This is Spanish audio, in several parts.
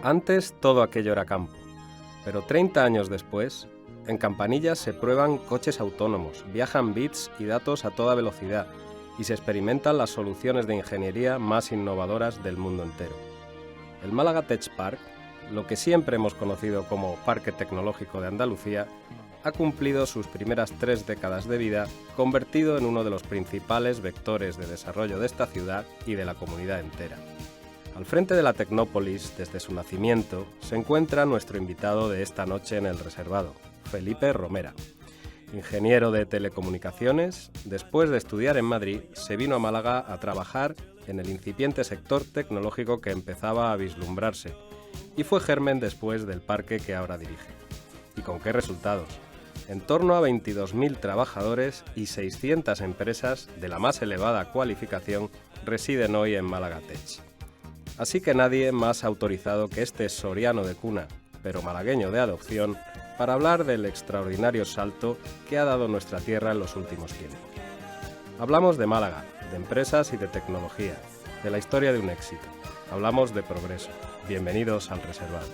Antes todo aquello era campo, pero 30 años después, en Campanillas se prueban coches autónomos, viajan bits y datos a toda velocidad y se experimentan las soluciones de ingeniería más innovadoras del mundo entero. El Málaga Tech Park, lo que siempre hemos conocido como Parque Tecnológico de Andalucía, ha cumplido sus primeras 3 décadas de vida, convertido en uno de los principales vectores de desarrollo de esta ciudad y de la comunidad entera. Al frente de la Tecnópolis, desde su nacimiento, se encuentra nuestro invitado de esta noche en el reservado, Felipe Romera. Ingeniero de telecomunicaciones, después de estudiar en Madrid, se vino a Málaga a trabajar en el incipiente sector tecnológico que empezaba a vislumbrarse y fue germen después del parque que ahora dirige. ¿Y con qué resultados? En torno a 22.000 trabajadores y 600 empresas de la más elevada cualificación residen hoy en Málaga Tech. Así que nadie más autorizado que este soriano de cuna, pero malagueño de adopción, para hablar del extraordinario salto que ha dado nuestra tierra en los últimos tiempos. Hablamos de Málaga, de empresas y de tecnología, de la historia de un éxito. Hablamos de progreso. Bienvenidos al reservado.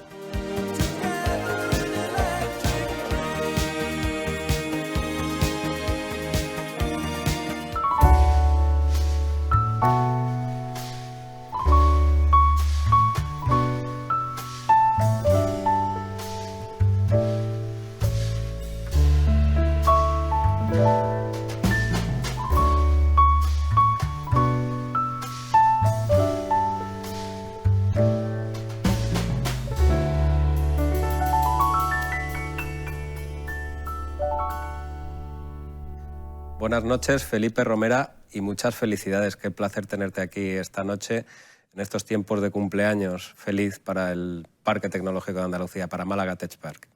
Buenas noches, Felipe Romera, y muchas felicidades. Qué placer tenerte aquí esta noche, en estos tiempos de cumpleaños feliz para el Parque Tecnológico de Andalucía, para Málaga Tech Park.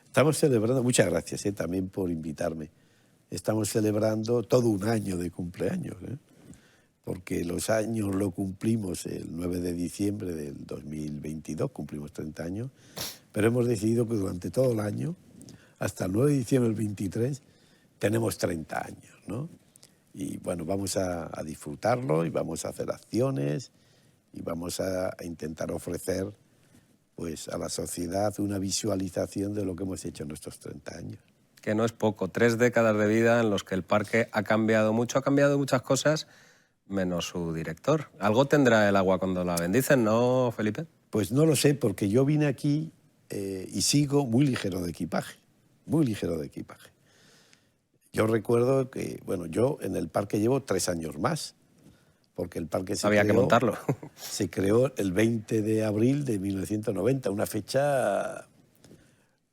Estamos celebrando, muchas gracias también por invitarme. Estamos celebrando todo un año de cumpleaños, porque los años lo cumplimos el 9 de diciembre del 2022, cumplimos 30 años, pero hemos decidido que durante todo el año, hasta el 9 de diciembre del 23, tenemos 30 años, ¿no? Y bueno, vamos a disfrutarlo y vamos a hacer acciones y vamos a intentar ofrecer pues, a la sociedad una visualización de lo que hemos hecho en nuestros 30 años. Que no es poco, 3 décadas de vida en los que el parque ha cambiado muchas cosas, menos su director. ¿Algo tendrá el agua cuando la bendicen, no, Felipe? Pues no lo sé, porque yo vine aquí y sigo muy ligero de equipaje, muy ligero de equipaje. Yo recuerdo que, bueno, yo en el parque llevo 3 años más, porque el parque Había que montarlo. Se creó el 20 de abril de 1990, una fecha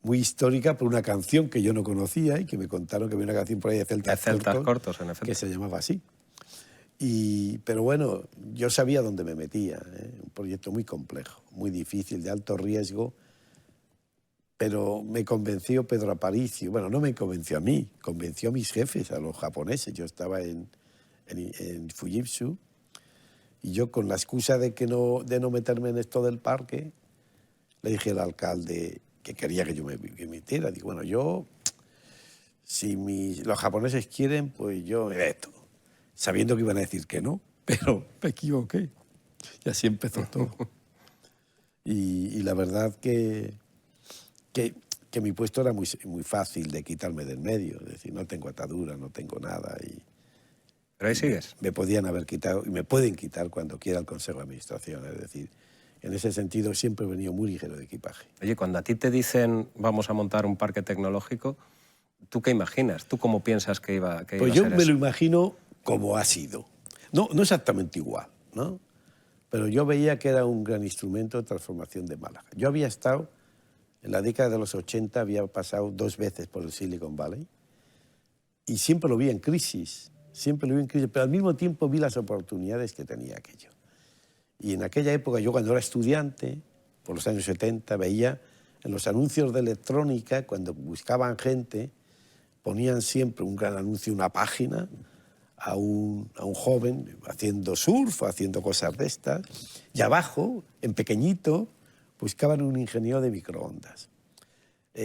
muy histórica por una canción que yo no conocía y que me contaron que había una canción por ahí de Celtas Cortos, en efecto. que se llamaba así. Pero bueno, yo sabía dónde me metía, un proyecto muy complejo, muy difícil, de alto riesgo. Pero me convenció Pedro Aparicio, bueno, no me convenció a mí, convenció a mis jefes, a los japoneses. Yo estaba en Fujitsu y yo con la excusa de no meterme en esto del parque, le dije al alcalde que quería que yo me metiera. Digo, bueno, yo, si los japoneses quieren, pues yo me meto, sabiendo que iban a decir que no, pero me equivoqué. Y así empezó todo. Y la verdad que mi puesto era muy fácil de quitarme del medio, es decir, no tengo atadura, no tengo nada. ¿Pero ahí sigues? Me podían haber quitado y me pueden quitar cuando quiera el Consejo de Administración, es decir, en ese sentido siempre he venido muy ligero de equipaje. Oye, cuando a ti te dicen vamos a montar un parque tecnológico, ¿tú qué imaginas? ¿Tú cómo piensas que iba a ser eso? Pues yo me lo imagino como ha sido. No exactamente igual, ¿no? Pero yo veía que era un gran instrumento de transformación de Málaga. Yo había estado en la década de los 80, había pasado 2 veces por el Silicon Valley y siempre lo vi en crisis, pero al mismo tiempo vi las oportunidades que tenía aquello. Y en aquella época, yo cuando era estudiante, por los años 70, veía en los anuncios de electrónica, cuando buscaban gente, ponían siempre un gran anuncio, una página, a un joven haciendo surf, haciendo cosas de estas, y abajo, en pequeñito, buscaban un ingeniero de microondas.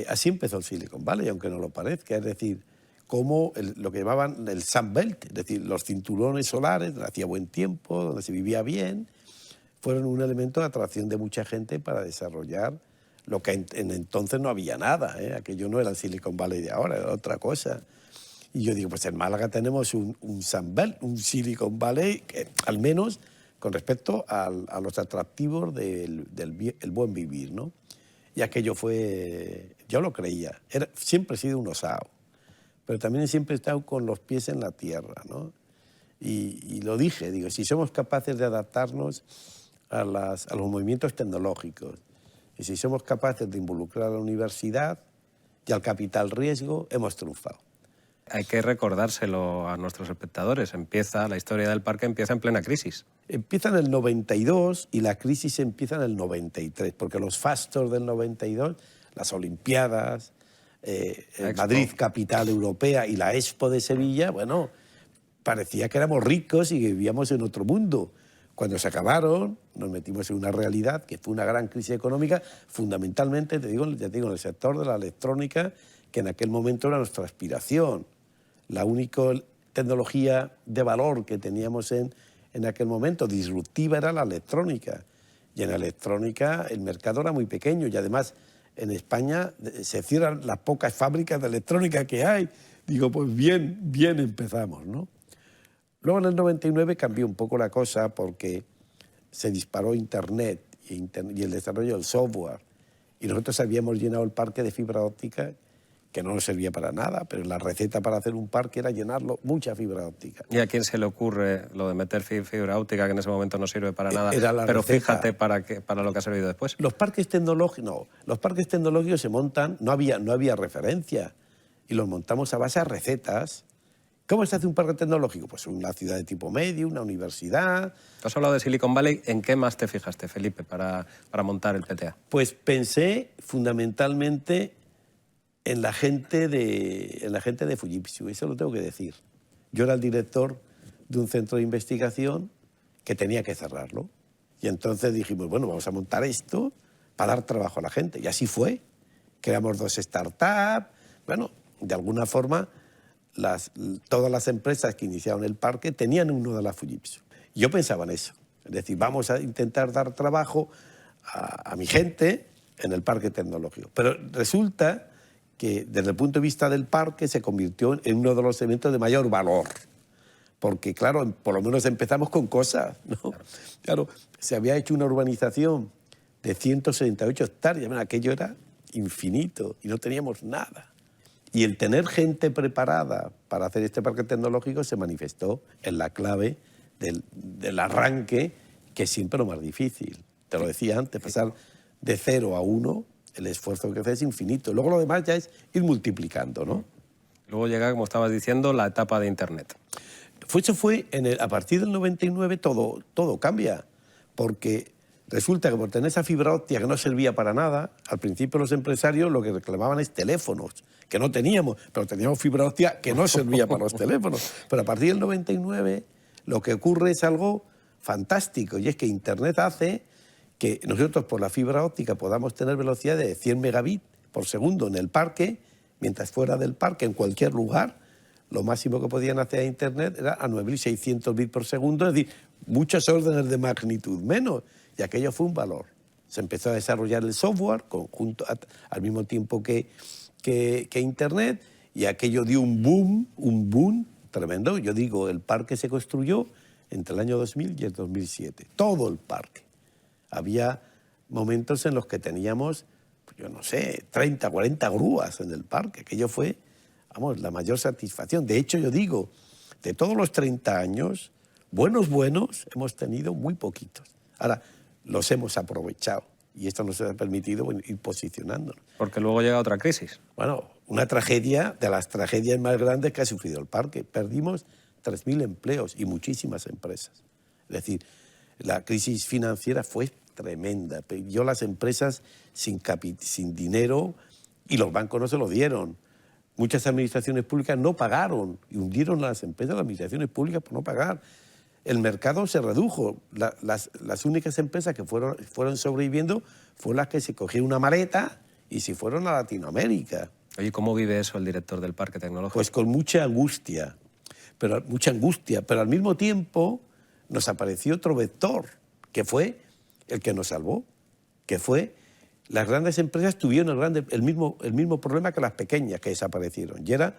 Así empezó el Silicon Valley, aunque no lo parezca, es decir, como lo que llamaban el Sunbelt, es decir, los cinturones solares, donde hacía buen tiempo, donde se vivía bien, fueron un elemento de atracción de mucha gente para desarrollar lo que en entonces no había nada, ¿eh? Aquello no era el Silicon Valley de ahora, era otra cosa. Y yo digo, pues en Málaga tenemos un Sunbelt, un Silicon Valley, que, al menos con respecto a los atractivos del el buen vivir, ¿no? Y aquello fue, yo lo creía, siempre he sido un osao, pero también siempre he estado con los pies en la tierra, ¿no? Y lo dije, digo, si somos capaces de adaptarnos a los movimientos tecnológicos, y si somos capaces de involucrar a la universidad y al capital riesgo, hemos triunfado. Hay que recordárselo a nuestros espectadores. La historia del parque empieza en plena crisis. Empieza en el 92 y la crisis empieza en el 93, porque los Fastos del 92, las Olimpiadas, Madrid, capital europea, y la Expo de Sevilla, bueno, parecía que éramos ricos y que vivíamos en otro mundo. Cuando se acabaron, nos metimos en una realidad que fue una gran crisis económica, fundamentalmente, te digo, en el sector de la electrónica, que en aquel momento era nuestra aspiración. La única tecnología de valor que teníamos en aquel momento, disruptiva, era la electrónica. Y en la electrónica el mercado era muy pequeño y además en España se cierran las pocas fábricas de electrónica que hay. Digo, pues bien empezamos, ¿no? Luego en el 99 cambió un poco la cosa porque se disparó Internet y el desarrollo del software. Y nosotros habíamos llenado el parque de fibra óptica, que no nos servía para nada, pero la receta para hacer un parque era llenarlo mucha fibra óptica. ¿Y a quién se le ocurre lo de meter fibra óptica, que en ese momento no sirve para nada? Era la pero receta. Fíjate para lo que ha servido después. Los parques tecnológicos se montan, no había referencia, y los montamos a base de recetas. ¿Cómo se hace un parque tecnológico? Pues una ciudad de tipo medio, una universidad. Tú has hablado de Silicon Valley. ¿En qué más te fijaste, Felipe, para montar el PTA? Pues pensé fundamentalmente en la gente de Fujitsu, eso lo tengo que decir. Yo era el director de un centro de investigación que tenía que cerrarlo. Y entonces dijimos, bueno, vamos a montar esto para dar trabajo a la gente. Y así fue. Creamos 2 startups. Bueno, de alguna forma, todas las empresas que iniciaron el parque tenían uno de la Fujitsu. Yo pensaba en eso. Es decir, vamos a intentar dar trabajo a mi gente en el parque tecnológico. Pero resulta que desde el punto de vista del parque se convirtió en uno de los eventos de mayor valor. Porque, claro, por lo menos empezamos con cosas, ¿no? Claro, se había hecho una urbanización de 168 hectáreas. Bueno, aquello era infinito y no teníamos nada. Y el tener gente preparada para hacer este parque tecnológico se manifestó en la clave del arranque, que es siempre lo más difícil. Te lo decía antes, pasar de 0 a 1, el esfuerzo que hace es infinito. Luego lo demás ya es ir multiplicando, ¿no? Luego llega, como estabas diciendo, la etapa de Internet. Eso fue a partir del 99 todo cambia, porque resulta que por tener esa fibra óptica que no servía para nada, al principio los empresarios lo que reclamaban es teléfonos, que no teníamos, pero teníamos fibra óptica que no servía para los teléfonos. Pero a partir del 99 lo que ocurre es algo fantástico, y es que Internet hace que nosotros por la fibra óptica podamos tener velocidad de 100 megabits por segundo en el parque, mientras fuera del parque, en cualquier lugar, lo máximo que podían hacer a Internet era a 9.600 bits por segundo, es decir, muchos órdenes de magnitud menos, y aquello fue un valor. Se empezó a desarrollar el software al mismo tiempo que Internet, y aquello dio un boom tremendo. Yo digo, el parque se construyó entre el año 2000 y el 2007, todo el parque. Había momentos en los que teníamos, yo no sé, 30, 40 grúas en el parque. Aquello fue, vamos, la mayor satisfacción. De hecho, yo digo, de todos los 30 años, buenos, hemos tenido muy poquitos. Ahora, los hemos aprovechado y esto nos ha permitido ir posicionándonos. Porque luego llega otra crisis. Bueno, una tragedia de las tragedias más grandes que ha sufrido el parque. Perdimos 3.000 empleos y muchísimas empresas. Es decir, la crisis financiera fue tremenda. Yo las empresas sin dinero, y los bancos no se lo dieron. Muchas administraciones públicas no pagaron y hundieron a las empresas, las administraciones públicas por no pagar. El mercado se redujo. Las únicas empresas que fueron sobreviviendo fueron las que se cogieron una maleta y se fueron a Latinoamérica. Oye, ¿cómo vive eso el director del Parque Tecnológico? Pues con mucha angustia, pero al mismo tiempo nos apareció otro vector, que fue el que nos salvó, que fue las grandes empresas tuvieron el mismo problema que las pequeñas que desaparecieron, y era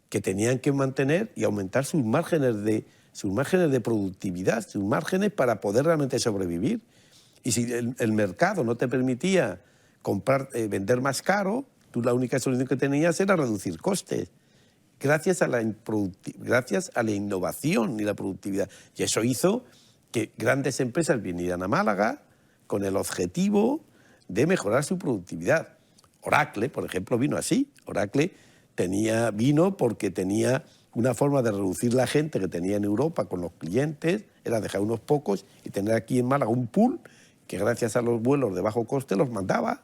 que tenían que mantener y aumentar sus márgenes de productividad, sus márgenes para poder realmente sobrevivir. Y si el mercado no te permitía vender más caro, tú la única solución que tenías era reducir costes, gracias a la innovación y la productividad. Y eso hizo que grandes empresas vinieran a Málaga con el objetivo de mejorar su productividad. Oracle, por ejemplo, vino así. Oracle vino porque tenía una forma de reducir la gente que tenía en Europa con los clientes, era dejar unos pocos y tener aquí en Málaga un pool que gracias a los vuelos de bajo coste los mandaba.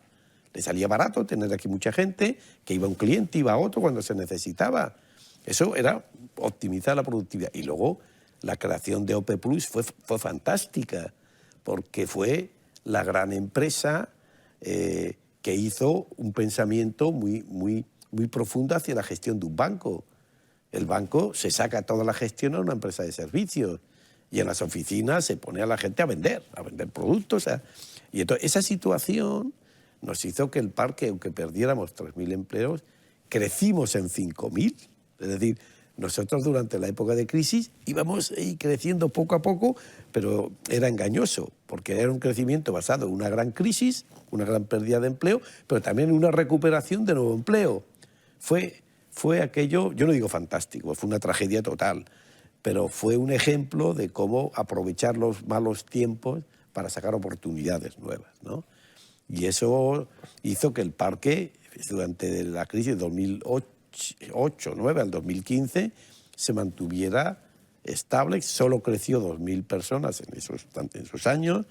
Le salía barato tener aquí mucha gente, que iba un cliente, iba otro cuando se necesitaba. Eso era optimizar la productividad. Y luego la creación de OP Plus fue fantástica, porque fue la gran empresa que hizo un pensamiento muy profundo hacia la gestión de un banco. El banco se saca toda la gestión a una empresa de servicios y en las oficinas se pone a la gente a vender productos. Y entonces esa situación nos hizo que el parque, aunque perdiéramos 3.000 empleos, crecimos en 5.000. Es decir, nosotros durante la época de crisis íbamos creciendo poco a poco, pero era engañoso, porque era un crecimiento basado en una gran crisis, una gran pérdida de empleo, pero también en una recuperación de nuevo empleo. Fue aquello, yo no digo fantástico, fue una tragedia total, pero fue un ejemplo de cómo aprovechar los malos tiempos para sacar oportunidades nuevas, ¿no? Y eso hizo que el parque, durante la crisis de 2008-2009 al 2015, se mantuviera estable. Solo creció 2.000 personas en esos años,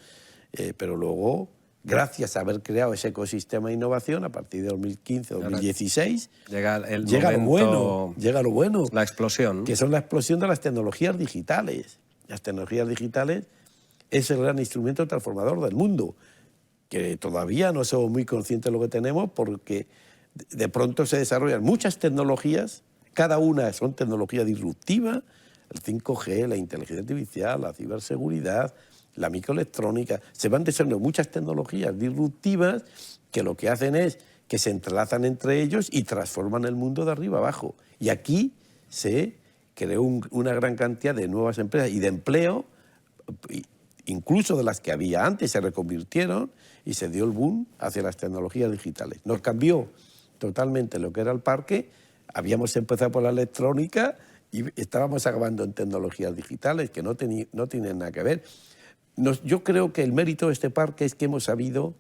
pero luego, gracias a haber creado ese ecosistema de innovación, a partir de 2015-2016, llega lo bueno. La explosión. Que son la explosión de las tecnologías digitales. Las tecnologías digitales es el gran instrumento transformador del mundo, que todavía no somos muy conscientes de lo que tenemos, porque de pronto se desarrollan muchas tecnologías, cada una son tecnología disruptiva, el 5G, la inteligencia artificial, la ciberseguridad, la microelectrónica. Se van desarrollando muchas tecnologías disruptivas que lo que hacen es que se entrelazan entre ellos y transforman el mundo de arriba abajo. Y aquí se creó una gran cantidad de nuevas empresas y de empleo, incluso de las que había antes, se reconvirtieron y se dio el boom hacia las tecnologías digitales. Nos cambió totalmente lo que era el parque. Habíamos empezado por la electrónica y estábamos acabando en tecnologías digitales que no tienen nada que ver. Yo creo que el mérito de este parque es que hemos sabido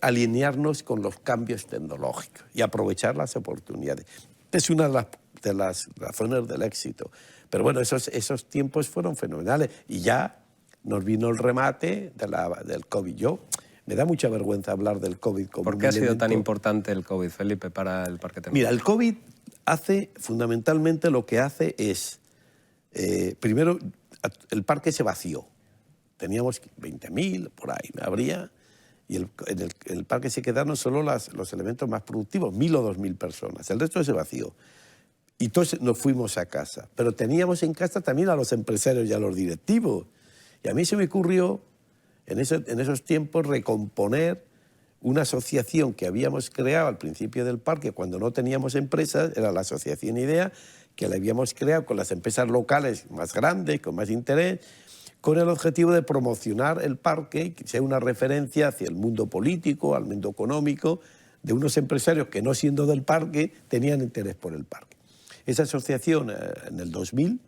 alinearnos con los cambios tecnológicos y aprovechar las oportunidades. Es una de las razones del éxito. Pero bueno, esos tiempos fueron fenomenales y ya nos vino el remate del COVID. Me da mucha vergüenza hablar del COVID como ¿Por qué ha sido tan importante el COVID, Felipe, para el Parque Tecnológico? Mira, el COVID fundamentalmente lo que hace es, primero, el parque se vació. Teníamos 20.000, por ahí habría, y en el parque se quedaron solo los elementos más productivos, 1.000 o 2.000 personas. El resto se vació. Y entonces nos fuimos a casa. Pero teníamos en casa también a los empresarios y a los directivos. Y a mí se me ocurrió, en esos tiempos, recomponer una asociación que habíamos creado al principio del parque, cuando no teníamos empresas, era la Asociación IDEA, que la habíamos creado con las empresas locales más grandes, con más interés, con el objetivo de promocionar el parque, que sea una referencia hacia el mundo político, al mundo económico, de unos empresarios que, no siendo del parque, tenían interés por el parque. Esa asociación, en el 2000,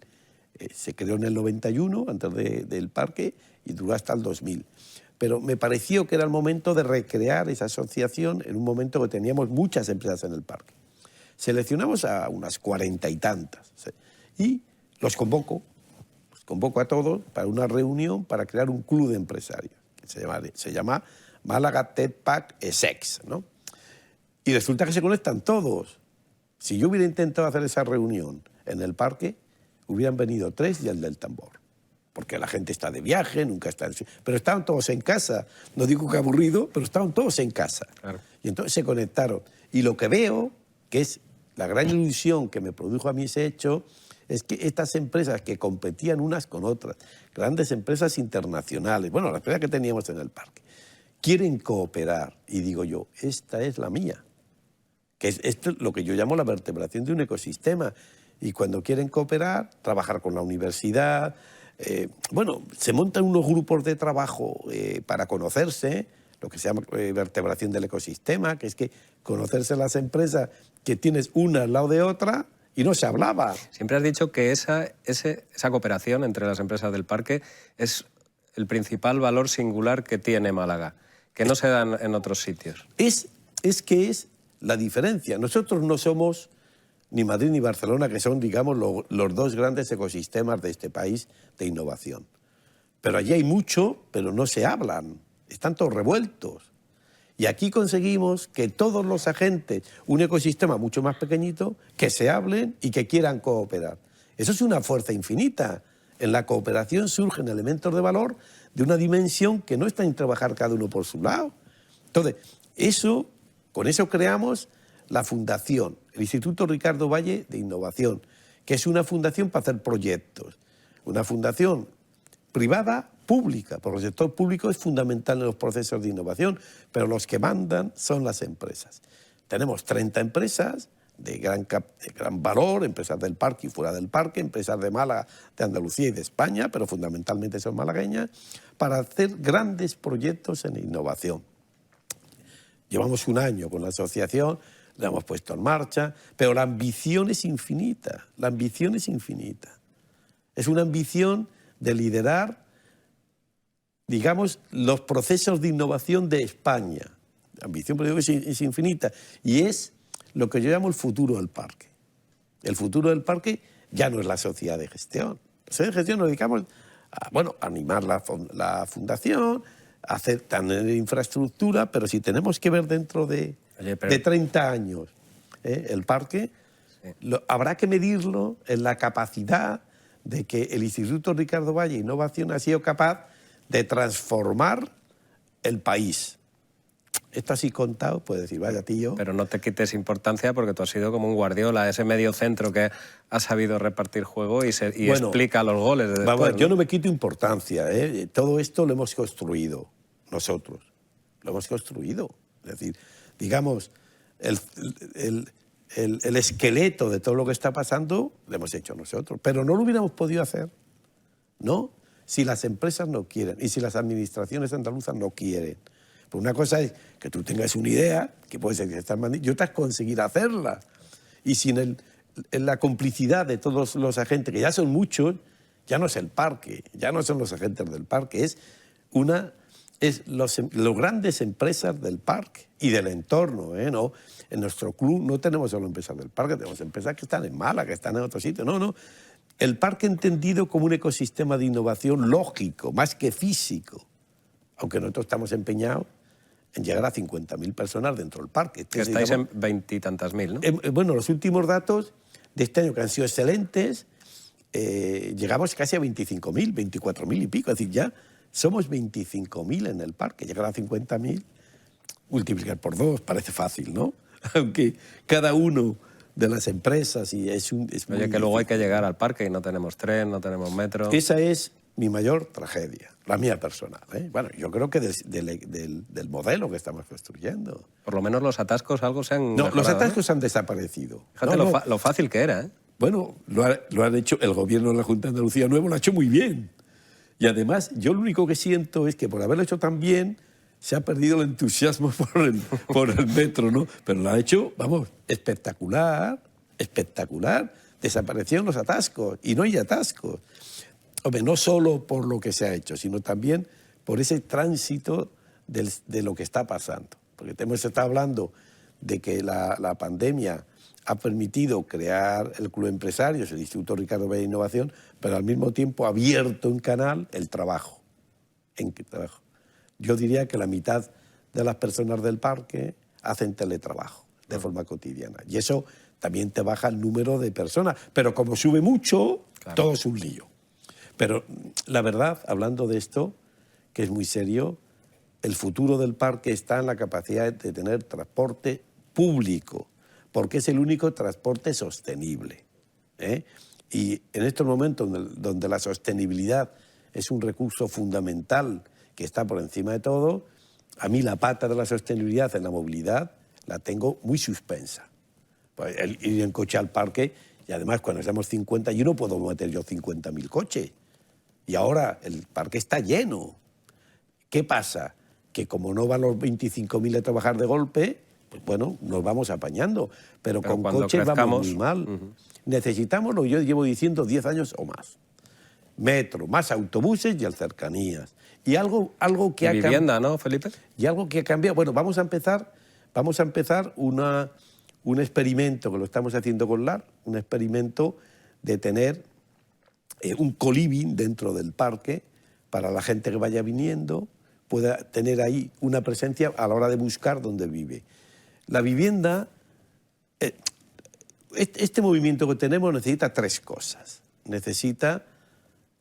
se creó en el 91, antes del parque, y duró hasta el 2000. Pero me pareció que era el momento de recrear esa asociación en un momento que teníamos muchas empresas en el parque. Seleccionamos a unas 40 y tantas y los convoco a todos para una reunión para crear un club de empresarios, que se llama Málaga Tech Park ESEX, ¿no? Y resulta que se conectan todos. Si yo hubiera intentado hacer esa reunión en el parque, hubieran venido 3 y el del tambor. Porque la gente está de viaje, nunca está... Pero estaban todos en casa. No digo que aburrido, pero estaban todos en casa. Claro. Y entonces se conectaron. Y lo que veo, que es la gran ilusión que me produjo a mí ese hecho, es que estas empresas que competían unas con otras, grandes empresas internacionales, bueno, las empresas que teníamos en el parque, quieren cooperar. Y digo yo, esta es la mía, que es esto es lo que yo llamo la vertebración de un ecosistema. Y cuando quieren cooperar, trabajar con la universidad, bueno, se montan unos grupos de trabajo para conocerse, lo que se llama vertebración del ecosistema, que es que conocerse las empresas que tienes una al lado de otra y no se hablaba. Siempre has dicho que esa cooperación entre las empresas del parque es el principal valor singular que tiene Málaga, que no se dan en otros sitios. Es que es la diferencia. Nosotros no somos ni Madrid ni Barcelona, que son, digamos, los dos grandes ecosistemas de este país de innovación. Pero allí hay mucho, pero no se hablan. Están todos revueltos. Y aquí conseguimos que todos los agentes, un ecosistema mucho más pequeñito, que se hablen y que quieran cooperar. Eso es una fuerza infinita. En la cooperación surgen elementos de valor de una dimensión que no está en trabajar cada uno por su lado. Entonces, con eso creamos la fundación, el Instituto Ricardo Valle de Innovación, que es una fundación para hacer proyectos. Una fundación privada, pública, porque el sector público es fundamental en los procesos de innovación, pero los que mandan son las empresas. Tenemos 30 empresas de gran valor, empresas del parque y fuera del parque, empresas de Málaga, de Andalucía y de España, pero fundamentalmente son malagueñas, para hacer grandes proyectos en innovación. Llevamos un año con la asociación, la hemos puesto en marcha, pero la ambición es infinita, la ambición es infinita. Es una ambición de liderar, digamos, los procesos de innovación de España. La ambición, pero digo, es infinita y es lo que yo llamo el futuro del parque. El futuro del parque ya no es la sociedad de gestión. La sociedad de gestión nos dedicamos a, bueno, a animar la fundación, a hacer tener infraestructura, pero si tenemos que ver dentro de 30 años el parque, sí, habrá que medirlo en la capacidad de que el Instituto Ricardo Valle de Innovación ha sido capaz de transformar el país. Esto así contado, puedes decir, vaya tío. Pero no te quites importancia porque tú has sido como un Guardiola, ese medio centro que ha sabido repartir juego y bueno, explica los goles de después, vamos, yo no me quito importancia, todo esto lo hemos construido nosotros, lo hemos construido. Es decir, digamos, el esqueleto de todo lo que está pasando lo hemos hecho nosotros, pero no lo hubiéramos podido hacer, ¿no? Si las empresas no quieren y si las administraciones andaluzas no quieren. Pues una cosa es que tú tengas una idea, que puede ser que estás mandando, y otra es conseguir hacerla. Y sin en la complicidad de todos los agentes, que ya son muchos, ya no es el parque, ya no son los agentes del parque, es los grandes empresas del parque y del entorno, ¿no? En nuestro club no tenemos solo empresas del parque, tenemos empresas que están en Málaga, que están en otro sitio. No. El parque entendido como un ecosistema de innovación lógico, más que físico, aunque nosotros estamos empeñados en llegar a 50.000 personas dentro del parque. Que estáis en 20 y tantas mil, ¿no? Bueno, los últimos datos de este año que han sido excelentes, llegamos casi a 25.000, 24.000 y pico, es decir, ya somos 25.000 en el parque. Llegar a 50.000, multiplicar por 2, parece fácil, ¿no? Aunque cada uno de las empresas y es muy Oye, que luego difícil. hay que llegar al parque y no tenemos tren, no tenemos metro. Esa es mi mayor tragedia, la mía personal. Bueno, yo creo que del modelo que estamos construyendo. Por lo menos los atascos algo se han mejorado, Los atascos han desaparecido. Fíjate lo fácil que era, ¿eh? Bueno, lo han hecho, el gobierno de la Junta de Andalucía Nuevo lo ha hecho muy bien. Y además, yo lo único que siento es que por haberlo hecho tan bien, se ha perdido el entusiasmo por el metro, ¿no? Pero lo ha hecho, vamos, espectacular, espectacular. Desaparecieron los atascos y no hay atascos. Hombre, no solo por lo que se ha hecho, sino también por ese tránsito de lo que está pasando. Porque hemos estado hablando de que la pandemia ha permitido crear el Club Empresarios, el Instituto Ricardo Valle de Innovación, pero al mismo tiempo ha abierto en canal el trabajo. Yo diría que la mitad de las personas del parque hacen teletrabajo de forma cotidiana. Y eso también te baja el número de personas. Pero como sube mucho, claro, todo es un lío. Pero la verdad, hablando de esto, que es muy serio, el futuro del parque está en la capacidad de tener transporte público, porque es el único transporte sostenible. Y en estos momentos donde la sostenibilidad es un recurso fundamental que está por encima de todo, a mí la pata de la sostenibilidad en la movilidad la tengo muy suspensa. Pues el ir en coche al parque, y además cuando estamos 50, yo no puedo meter yo 50.000 coches. Y ahora el parque está lleno. ¿Qué pasa? Que como no van los 25.000 a trabajar de golpe, pues bueno, nos vamos apañando. Pero con coches vamos muy mal. Necesitamos, lo que yo llevo diciendo, 10 años o más. Metro, más autobuses y cercanías. Y algo que ha cambiado. Vivienda, ¿no, Felipe? Y algo que ha cambiado. Bueno, vamos a empezar un experimento que lo estamos haciendo con LAR, un experimento de tener un co-living dentro del parque para la gente que vaya viniendo, pueda tener ahí una presencia a la hora de buscar dónde vive. La vivienda, este movimiento que tenemos necesita tres cosas. Necesita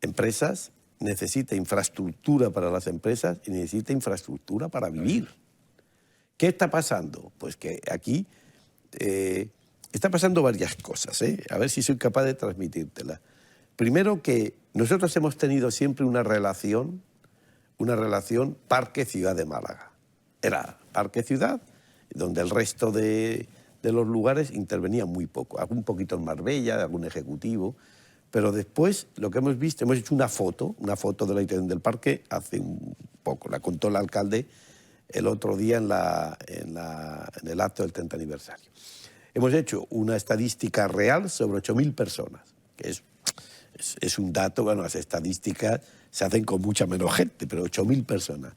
empresas, necesita infraestructura para las empresas y necesita infraestructura para vivir. ¿Qué está pasando? Pues que aquí está pasando varias cosas, a ver si soy capaz de transmitírtela. Primero, que nosotros hemos tenido siempre una relación parque-ciudad de Málaga. Era parque-ciudad, donde el resto de los lugares intervenían muy poco. Algún poquito en Marbella, algún ejecutivo. Pero después lo que hemos visto, hemos hecho una foto de la situación del parque hace un poco. La contó el alcalde el otro día en el acto del 30 aniversario. Hemos hecho una estadística real sobre 8.000 personas, que es un dato, bueno, las estadísticas se hacen con mucha menos gente, pero 8.000 personas.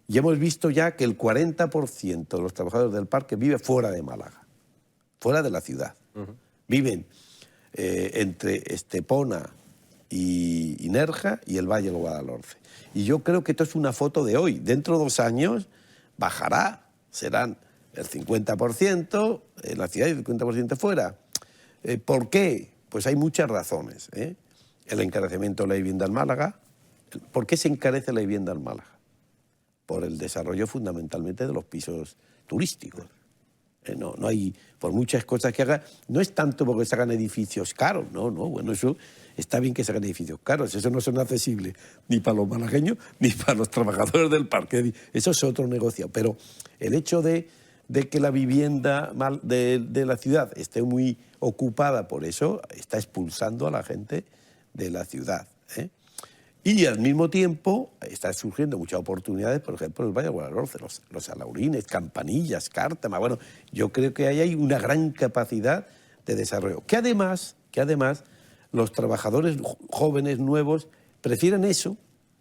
Y hemos visto ya que el 40% de los trabajadores del parque vive fuera de Málaga, fuera de la ciudad. Viven entre Estepona y Nerja y el Valle del Guadalhorce. Y yo creo que esto es una foto de hoy. Dentro de 2 años bajará, serán el 50% en la ciudad y el 50% fuera. ¿Por qué? Pues hay muchas razones. El encarecimiento de la vivienda en Málaga. ¿Por qué se encarece la vivienda en Málaga? Por el desarrollo fundamentalmente de los pisos turísticos. No hay, por muchas cosas que haga, no es tanto porque se hagan edificios caros, no, bueno, eso está bien que se hagan edificios caros, eso no son accesibles ni para los malagueños ni para los trabajadores del parque, eso es otro negocio, pero el hecho de que la vivienda de la ciudad esté muy ocupada, por eso está expulsando a la gente de la ciudad, Y al mismo tiempo están surgiendo muchas oportunidades, por ejemplo, en el Valle del Guadalhorce, los Alaurines, Campanillas, Cártama. Bueno, yo creo que ahí hay una gran capacidad de desarrollo. Que además los trabajadores jóvenes, nuevos, prefieren eso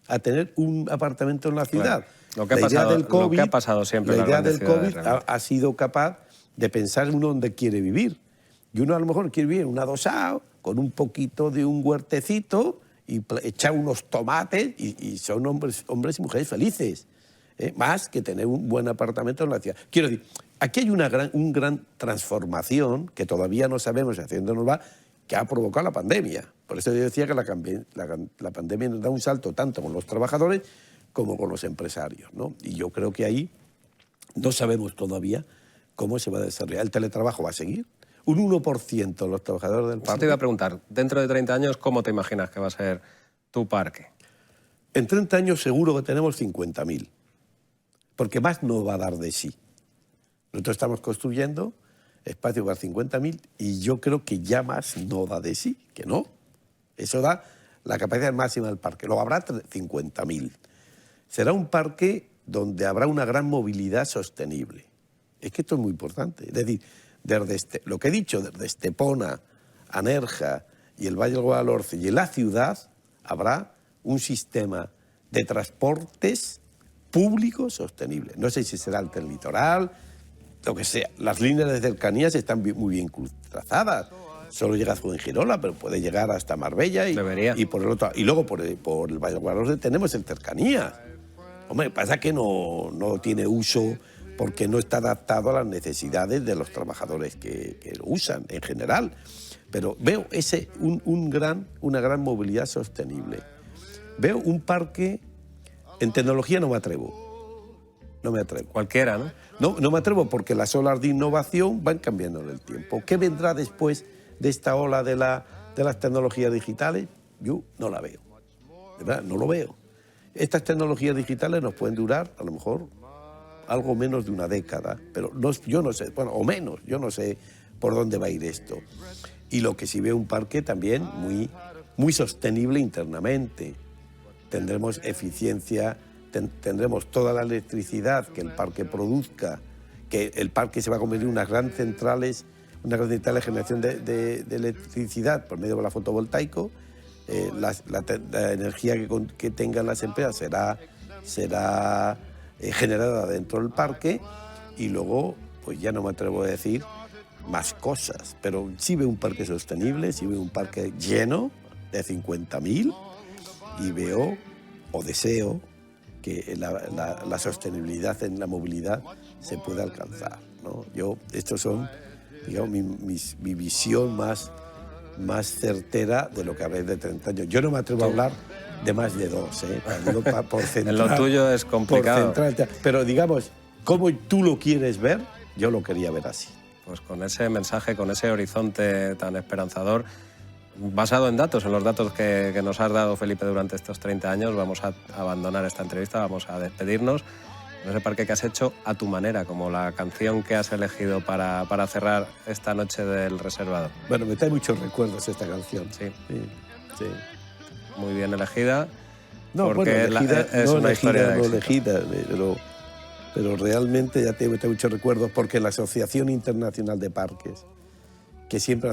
a tener un apartamento en la ciudad. Claro. Lo que ha pasado siempre. La idea del COVID ha sido capaz de pensar uno dónde quiere vivir. Y uno a lo mejor quiere vivir en un adosado, con un poquito de un huertecito, y echar unos tomates y son hombres y mujeres felices, más que tener un buen apartamento en la ciudad. Quiero decir, aquí hay una gran transformación que todavía no sabemos hacia dónde nos va, que ha provocado la pandemia. Por eso yo decía que la pandemia nos da un salto tanto con los trabajadores como con los empresarios, ¿no? Y yo creo que ahí no sabemos todavía cómo se va a desarrollar. El teletrabajo va a seguir. Un 1% de los trabajadores del parque. Te iba a preguntar, dentro de 30 años, ¿cómo te imaginas que va a ser tu parque? En 30 años seguro que tenemos 50.000, porque más no va a dar de sí. Nosotros estamos construyendo espacio para 50.000 y yo creo que ya más no da de sí, que no. Eso da la capacidad máxima del parque. Luego habrá 50.000. Será un parque donde habrá una gran movilidad sostenible. Es que esto es muy importante. Es decir, desde lo que he dicho, desde Estepona a Nerja y el Valle del Guadalhorce y en la ciudad, habrá un sistema de transportes públicos sostenible. No sé si será el del litoral, lo que sea. Las líneas de cercanías están muy bien trazadas. Solo llega a Fuengirola, pero puede llegar hasta Marbella y por el otro. Y luego por el Valle del Guadalhorce tenemos el cercanías. Hombre, pasa que no tiene uso porque no está adaptado a las necesidades de los trabajadores que lo usan en general. Pero veo una gran movilidad sostenible. Veo un parque, en tecnología no me atrevo. No me atrevo. Cualquiera, ¿no? No me atrevo porque las olas de innovación van cambiando en el tiempo. ¿Qué vendrá después de esta ola de la de las tecnologías digitales, yo no la veo. De verdad, no lo veo. Estas tecnologías digitales nos pueden durar, a lo mejor, algo menos de una década, pero no, yo no sé, bueno, o menos, yo no sé por dónde va a ir esto. Y lo que sí veo un parque también muy sostenible internamente. Tendremos eficiencia, tendremos toda la electricidad que el parque produzca, que el parque se va a convertir en unas grandes centrales de generación de electricidad por medio de la fotovoltaico. La energía que tengan las empresas será generada dentro del parque, y luego, pues ya no me atrevo a decir más cosas, pero sí veo un parque sostenible, sí veo un parque lleno de 50.000, y veo o deseo que la sostenibilidad en la movilidad se pueda alcanzar, ¿no? Estos son, digamos, mi visión más certera de lo que habré de 30 años. Yo no me atrevo a hablar de más de 2, digo, por centrar, en lo tuyo es complicado. Pero digamos, como tú lo quieres ver, yo lo quería ver así. Pues con ese mensaje, con ese horizonte tan esperanzador, basado en datos, en los datos que nos has dado, Felipe, durante estos 30 años, vamos a abandonar esta entrevista, vamos a despedirnos en ese parque que has hecho a tu manera, como la canción que has elegido para cerrar esta noche del reservado. Bueno, me trae muchos recuerdos esta canción. Sí. Sí. Muy bien elegida. No, porque bueno, elegida, es no una elegida, historia de no éxito. elegida, pero realmente ya me trae muchos recuerdos, porque la Asociación Internacional de Parques, que siempre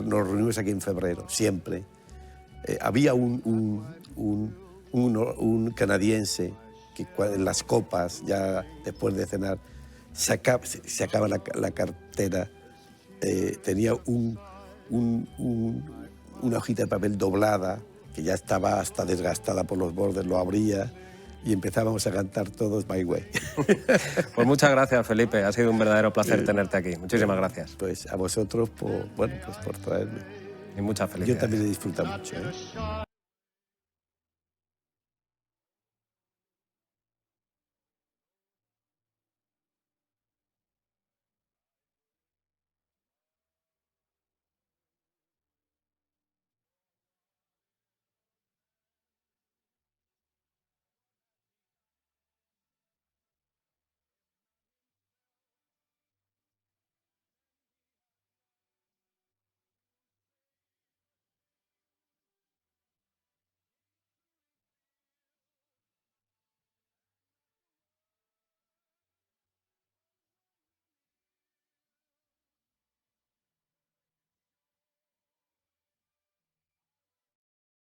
nos reunimos aquí en febrero, siempre, había un canadiense que en las copas, ya después de cenar, sacaba la cartera, tenía una hojita de papel doblada, que ya estaba hasta desgastada por los bordes, lo abría y empezábamos a cantar todos My Way. Pues muchas gracias, Felipe. Ha sido un verdadero placer tenerte aquí. Muchísimas gracias. Pues a vosotros por traerme. Y muchas felicidades. Yo también he disfrutado mucho, ¿eh?